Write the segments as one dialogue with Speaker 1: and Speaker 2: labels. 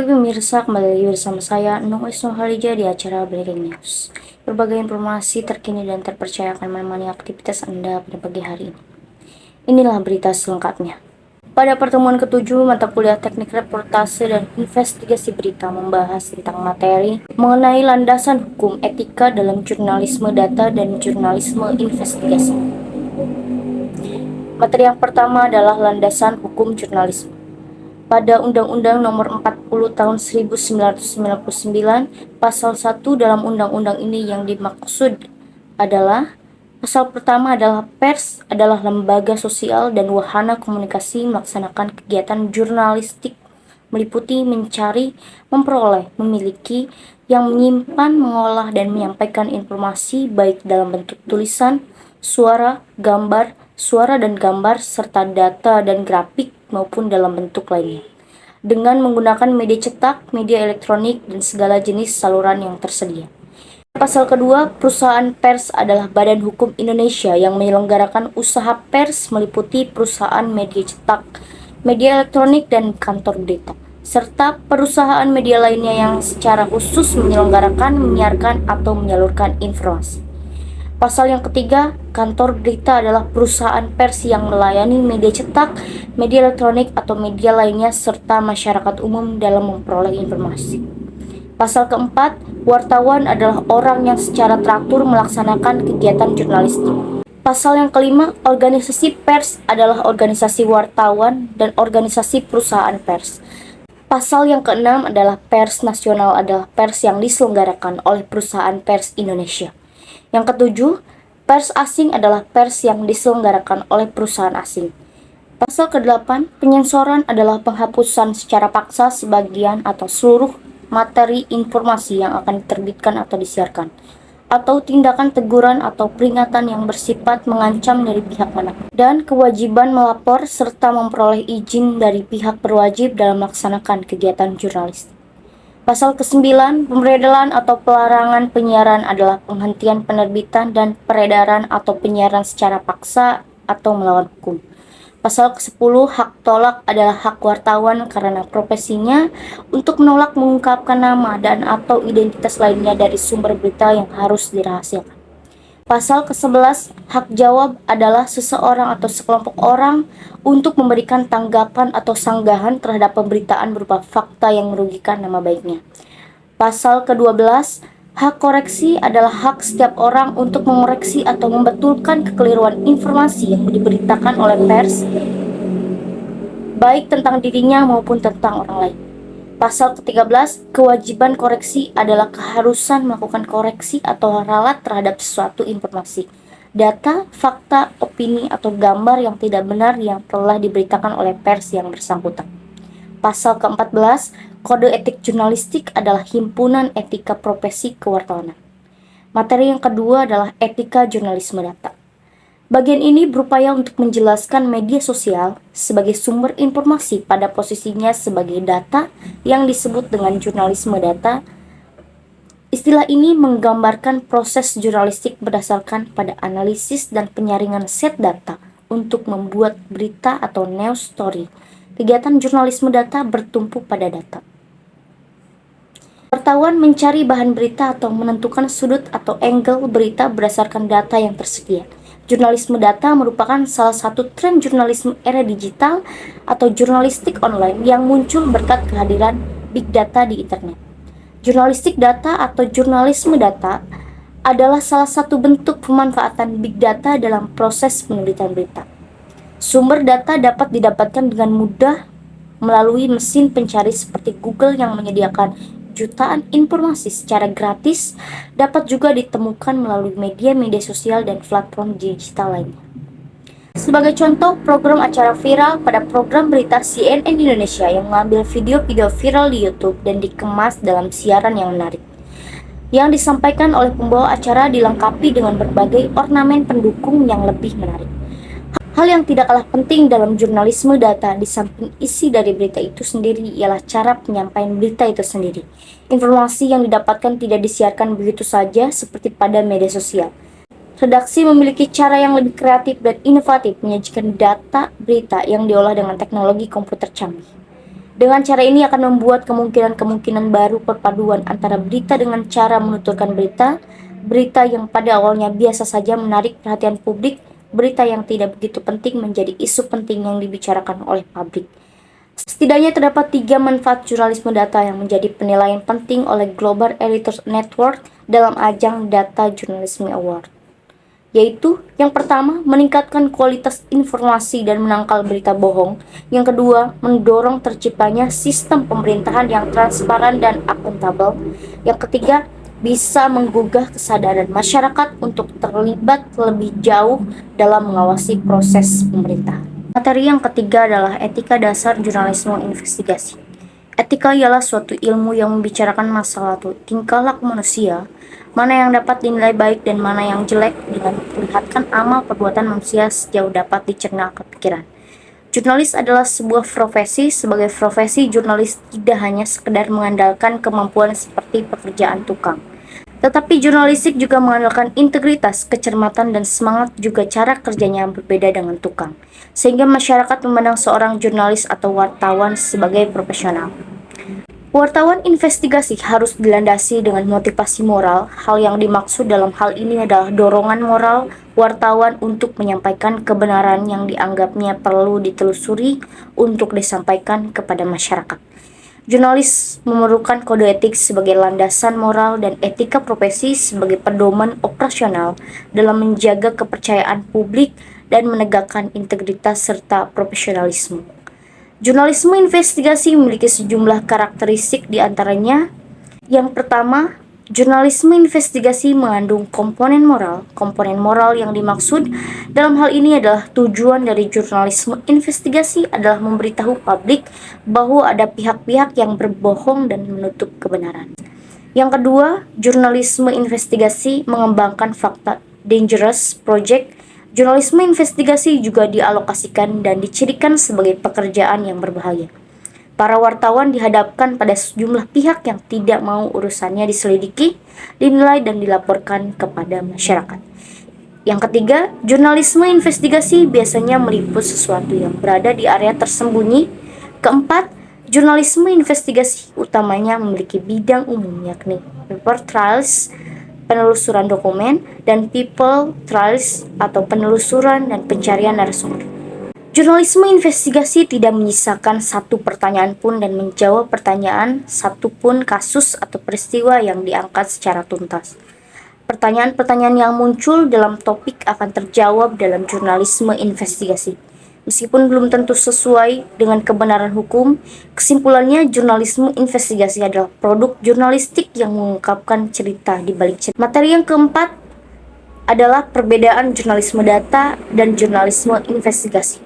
Speaker 1: pemirsa, kembali lagi bersama saya Nung Wisnuharija di acara Breaking News. Berbagai informasi terkini dan terpercaya akan menemani aktivitas Anda pada pagi hari ini. Inilah berita selengkapnya. Pada pertemuan ke-7 mata kuliah Teknik Reportase dan Investigasi Berita membahas tentang materi mengenai landasan hukum etika dalam jurnalisme data dan jurnalisme investigasi. Materi yang pertama adalah landasan hukum jurnalisme. Pada Undang-Undang Nomor 40 Tahun 1999, Pasal 1 dalam undang-undang ini yang dimaksud adalah pasal pertama adalah pers adalah lembaga sosial dan wahana komunikasi melaksanakan kegiatan jurnalistik meliputi mencari, memperoleh, memiliki, yang menyimpan, mengolah, dan menyampaikan informasi baik dalam bentuk tulisan, suara dan gambar, serta data dan grafik maupun dalam bentuk lainnya, dengan menggunakan media cetak, media elektronik, dan segala jenis saluran yang tersedia. Pasal kedua, perusahaan pers adalah badan hukum Indonesia yang menyelenggarakan usaha pers meliputi perusahaan media cetak, media elektronik, dan kantor berita, serta perusahaan media lainnya yang secara khusus menyelenggarakan, menyiarkan, atau menyalurkan informasi. Pasal yang ketiga, kantor berita adalah perusahaan pers yang melayani media cetak, media elektronik, atau media lainnya serta masyarakat umum dalam memperoleh informasi. Pasal keempat, wartawan adalah orang yang secara teratur melaksanakan kegiatan jurnalistik. Pasal yang kelima, organisasi pers adalah organisasi wartawan dan organisasi perusahaan pers. Pasal yang keenam adalah pers nasional adalah pers yang diselenggarakan oleh perusahaan pers Indonesia. Yang ketujuh, pers asing adalah pers yang diselenggarakan oleh perusahaan asing. Pasal ke-8, penyensoran adalah penghapusan secara paksa sebagian atau seluruh materi informasi yang akan diterbitkan atau disiarkan, atau tindakan teguran atau peringatan yang bersifat mengancam dari pihak manapun, dan kewajiban melapor serta memperoleh izin dari pihak berwajib dalam melaksanakan kegiatan jurnalistik. Pasal ke-9, pemberedalan atau pelarangan penyiaran adalah penghentian penerbitan dan peredaran atau penyiaran secara paksa atau melawan hukum. Pasal ke-10, hak tolak adalah hak wartawan karena profesinya untuk menolak mengungkapkan nama dan atau identitas lainnya dari sumber berita yang harus dirahasiakan. Pasal ke-11, hak jawab adalah seseorang atau sekelompok orang untuk memberikan tanggapan atau sanggahan terhadap pemberitaan berupa fakta yang merugikan nama baiknya. Pasal ke-12, hak koreksi adalah hak setiap orang untuk mengoreksi atau membetulkan kekeliruan informasi yang diberitakan oleh pers, baik tentang dirinya maupun tentang orang lain. Pasal ke-13, kewajiban koreksi adalah keharusan melakukan koreksi atau ralat terhadap suatu informasi, data, fakta, opini, atau gambar yang tidak benar yang telah diberitakan oleh pers yang bersangkutan. Pasal ke-14, kode etik jurnalistik adalah himpunan etika profesi kewartawanan. Materi yang kedua adalah etika jurnalisme data. Bagian ini berupaya untuk menjelaskan media sosial sebagai sumber informasi pada posisinya sebagai data yang disebut dengan jurnalisme data. Istilah ini menggambarkan proses jurnalistik berdasarkan pada analisis dan penyaringan set data untuk membuat berita atau news story. Kegiatan jurnalisme data bertumpu pada data. Wartawan mencari bahan berita atau menentukan sudut atau angle berita berdasarkan data yang tersedia. Jurnalisme data merupakan salah satu tren jurnalisme era digital atau jurnalistik online yang muncul berkat kehadiran big data di internet. Jurnalistik data atau jurnalisme data adalah salah satu bentuk pemanfaatan big data dalam proses penulisan berita. Sumber data dapat didapatkan dengan mudah melalui mesin pencari seperti Google yang menyediakan jutaan informasi secara gratis, dapat juga ditemukan melalui media sosial dan platform digital lainnya. Sebagai contoh, program acara viral pada program berita CNN Indonesia yang mengambil video-video viral di YouTube dan dikemas dalam siaran yang menarik. Yang disampaikan oleh pembawa acara dilengkapi dengan berbagai ornamen pendukung yang lebih menarik. Hal yang tidak kalah penting dalam jurnalisme data di samping isi dari berita itu sendiri ialah cara penyampaian berita itu sendiri. Informasi yang didapatkan tidak disiarkan begitu saja seperti pada media sosial. Redaksi memiliki cara yang lebih kreatif dan inovatif menyajikan data berita yang diolah dengan teknologi komputer canggih. Dengan cara ini akan membuat kemungkinan-kemungkinan baru perpaduan antara berita dengan cara menuturkan berita, berita yang pada awalnya biasa saja menarik perhatian publik, berita yang tidak begitu penting menjadi isu penting yang dibicarakan oleh publik. Setidaknya terdapat 3 manfaat jurnalisme data yang menjadi penilaian penting oleh Global Editors Network dalam ajang Data Journalism Award, yaitu yang pertama, meningkatkan kualitas informasi dan menangkal berita bohong. Yang kedua, mendorong terciptanya sistem pemerintahan yang transparan dan akuntabel. Yang ketiga, bisa menggugah kesadaran masyarakat untuk terlibat lebih jauh dalam mengawasi proses pemerintahan. Materi yang ketiga adalah etika dasar jurnalisme investigasi. Etika ialah suatu ilmu yang membicarakan masalah atau tingkah laku manusia, mana yang dapat dinilai baik dan mana yang jelek, dengan memperlihatkan amal perbuatan manusia sejauh dapat dicerna kepikiran. Jurnalis adalah sebuah profesi. Sebagai profesi, jurnalis tidak hanya sekedar mengandalkan kemampuan seperti pekerjaan tukang, tetapi jurnalistik juga mengandalkan integritas, kecermatan, dan semangat, juga cara kerjanya yang berbeda dengan tukang, sehingga masyarakat memandang seorang jurnalis atau wartawan sebagai profesional. Wartawan investigasi harus dilandasi dengan motivasi moral. Hal yang dimaksud dalam hal ini adalah dorongan moral wartawan untuk menyampaikan kebenaran yang dianggapnya perlu ditelusuri untuk disampaikan kepada masyarakat. Jurnalis memerlukan kode etik sebagai landasan moral dan etika profesi sebagai pedoman operasional dalam menjaga kepercayaan publik dan menegakkan integritas serta profesionalisme. Jurnalisme investigasi memiliki sejumlah karakteristik, di antaranya yang pertama, jurnalisme investigasi mengandung komponen moral. Komponen moral yang dimaksud dalam hal ini adalah tujuan dari jurnalisme investigasi adalah memberitahu publik bahwa ada pihak-pihak yang berbohong dan menutup kebenaran. Yang kedua, jurnalisme investigasi mengembangkan fakta. Dangerous Project. Jurnalisme investigasi juga dialokasikan dan dicirikan sebagai pekerjaan yang berbahaya. Para wartawan dihadapkan pada sejumlah pihak yang tidak mau urusannya diselidiki, dinilai, dan dilaporkan kepada masyarakat. Yang ketiga, jurnalisme investigasi biasanya meliput sesuatu yang berada di area tersembunyi. Keempat, jurnalisme investigasi utamanya memiliki bidang umum, yakni paper trials, penelusuran dokumen, dan people trials atau penelusuran dan pencarian narasumber. Jurnalisme investigasi tidak menyisakan satu pertanyaan pun dan menjawab pertanyaan satu pun kasus atau peristiwa yang diangkat secara tuntas. Pertanyaan-pertanyaan yang muncul dalam topik akan terjawab dalam jurnalisme investigasi. Meskipun belum tentu sesuai dengan kebenaran hukum, kesimpulannya jurnalisme investigasi adalah produk jurnalistik yang mengungkapkan cerita di balik cerita. Materi yang keempat adalah perbedaan jurnalisme data dan jurnalisme investigasi.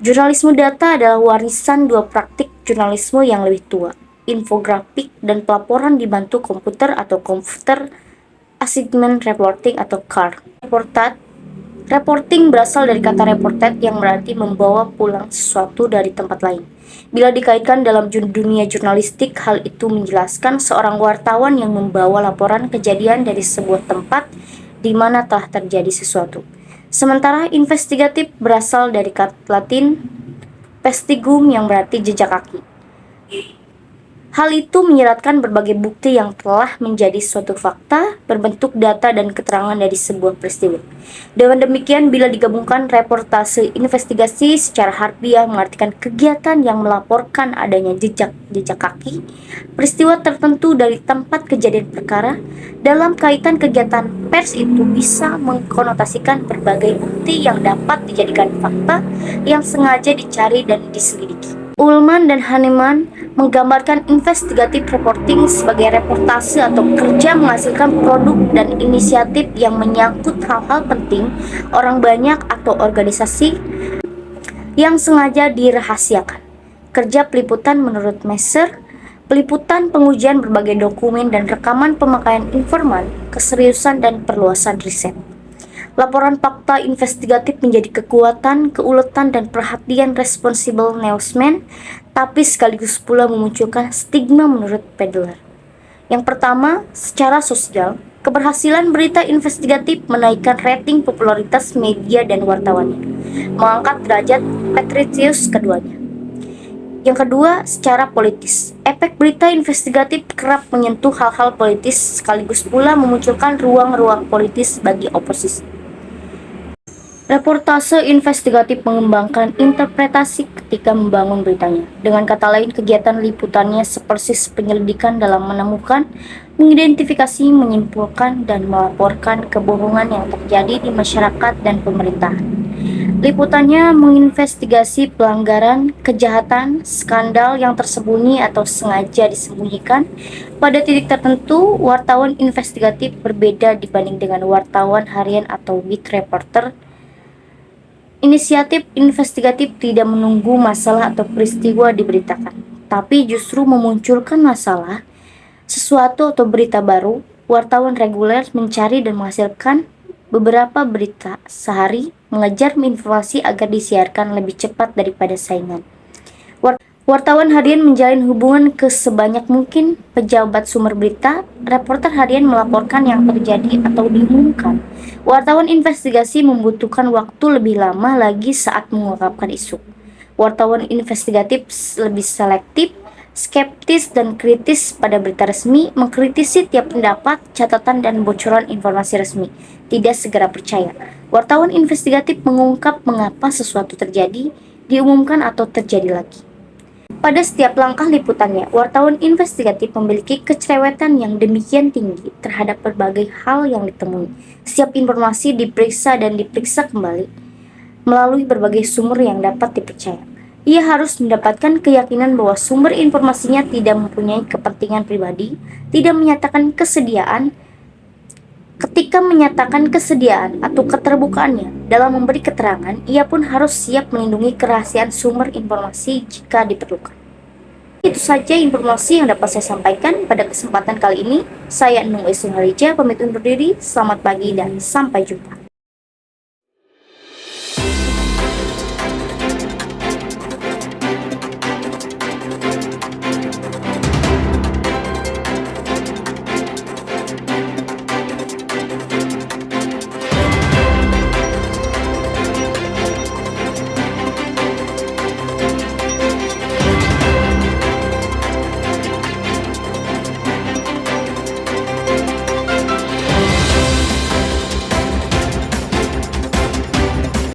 Speaker 1: Jurnalisme data adalah warisan dua praktik jurnalisme yang lebih tua, infografik dan pelaporan dibantu komputer atau computer assignment reporting atau CAR. Reporting berasal dari kata reported yang berarti membawa pulang sesuatu dari tempat lain. Bila dikaitkan dalam dunia jurnalistik, hal itu menjelaskan seorang wartawan yang membawa laporan kejadian dari sebuah tempat di mana telah terjadi sesuatu. Sementara investigatif berasal dari kata Latin pestigum yang berarti jejak kaki. Hal itu menyeratkan berbagai bukti yang telah menjadi suatu fakta berbentuk data dan keterangan dari sebuah peristiwa. Dengan demikian, bila digabungkan, reportase investigasi secara harfiah mengartikan kegiatan yang melaporkan adanya jejak kaki peristiwa tertentu dari tempat kejadian perkara. Dalam kaitan kegiatan pers itu bisa mengkonotasikan berbagai bukti yang dapat dijadikan fakta yang sengaja dicari dan diselidiki. Ullman dan Hahnemann menggambarkan investigative reporting sebagai reportase atau kerja menghasilkan produk dan inisiatif yang menyangkut hal-hal penting orang banyak atau organisasi yang sengaja dirahasiakan. Kerja peliputan menurut Messer, peliputan pengujian berbagai dokumen dan rekaman pemakaian informan, keseriusan dan perluasan riset. Laporan fakta investigatif menjadi kekuatan, keuletan, dan perhatian responsible newsman, tapi sekaligus pula memunculkan stigma menurut Pedler. Yang pertama, secara sosial, keberhasilan berita investigatif menaikkan rating popularitas media dan wartawannya, mengangkat derajat patriotisme keduanya. Yang kedua, secara politis. Efek berita investigatif kerap menyentuh hal-hal politis sekaligus pula memunculkan ruang-ruang politis bagi oposisi. Reportase investigatif mengembangkan interpretasi ketika membangun beritanya. Dengan kata lain, kegiatan liputannya sepersis penyelidikan dalam menemukan, mengidentifikasi, menyimpulkan, dan melaporkan kebohongan yang terjadi di masyarakat dan pemerintahan. Liputannya menginvestigasi pelanggaran, kejahatan, skandal yang tersembunyi atau sengaja disembunyikan. Pada titik tertentu, wartawan investigatif berbeda dibanding dengan wartawan harian atau beat reporter. Inisiatif investigatif tidak menunggu masalah atau peristiwa diberitakan, tapi justru memunculkan masalah, sesuatu atau berita baru. Wartawan reguler mencari dan menghasilkan beberapa berita sehari, mengejar informasi agar disiarkan lebih cepat daripada saingan. Wartawan harian menjalin hubungan ke sebanyak mungkin pejabat sumber berita. Reporter harian melaporkan yang terjadi atau diumumkan. Wartawan investigasi membutuhkan waktu lebih lama lagi saat mengungkapkan isu. Wartawan investigatif lebih selektif, skeptis dan kritis pada berita resmi, mengkritisi tiap pendapat, catatan dan bocoran informasi resmi, tidak segera percaya. Wartawan investigatif mengungkap mengapa sesuatu terjadi, diumumkan atau terjadi lagi. Pada setiap langkah liputannya, wartawan investigatif memiliki kecerewetan yang demikian tinggi terhadap berbagai hal yang ditemui. Setiap informasi diperiksa dan diperiksa kembali melalui berbagai sumber yang dapat dipercaya. Ia harus mendapatkan keyakinan bahwa sumber informasinya tidak mempunyai kepentingan pribadi, tidak menyatakan kesediaan. Ketika menyatakan kesediaan atau keterbukaannya dalam memberi keterangan, ia pun harus siap melindungi kerahasiaan sumber informasi jika diperlukan. Itu saja informasi yang dapat saya sampaikan pada kesempatan kali ini. Saya Nung Esun Harija, pamit undur diri. Selamat pagi dan sampai jumpa.